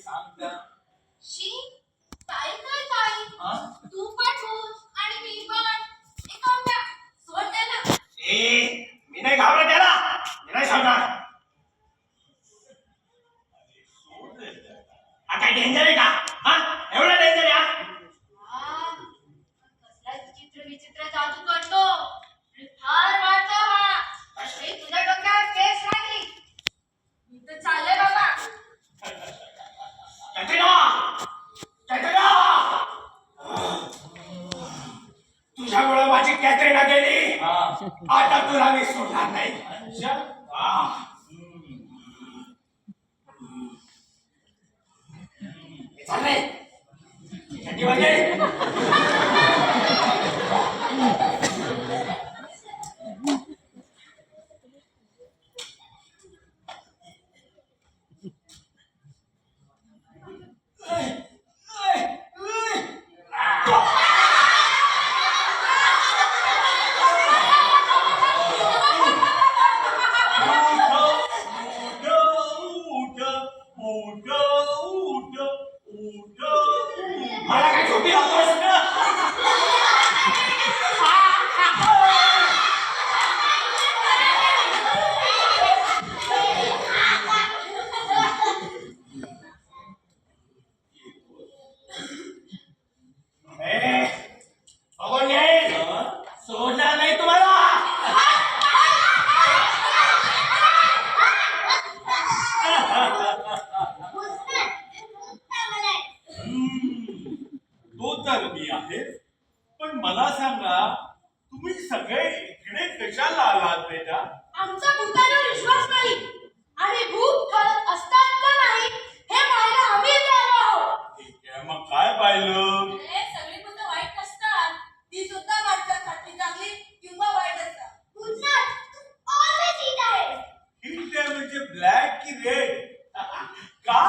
सांग त्या. शी काय काय काय तू पण बोल आणि मी पण एकाउंटा सोड त्याला. मी नाही घाबरत त्याला, मी नाही सांगणार. हा काय डेंजर आहे का? हा एवढा डेंजर आहे? कसला विचित्र विचित्र जादू करतो. फार वाढतो हा. अशी तुझ्या डोक्यावर केस नाही. मी तर चालले बाबा. तुझ्यामुळे माझी कॅटरीना गेली, आता तुला मी सोडणार नाही. चाललंय मला काय झोपी लावतोस? सोडणार नाही तुम्हाला. तो तर मी आहे, पण मला सांगा तुम्ही सगळे इकडे कशाला आलात बेटा? आमचा भूतावर विश्वास नाही आणि भूत खरंच असतात का नाही हे पाहायला आम्ही इथे आलो आहोत. ठीक आहे, मग काय पाहिलं? सगळी भूत वाईट नसतात. ती सुद्धा माणसासाठी चांगली किंवा वाईट असतात. भूतनाथ तू ऑलवेज हिट आहे. हिट आहे म्हणजे ब्लॅक की रेड? का?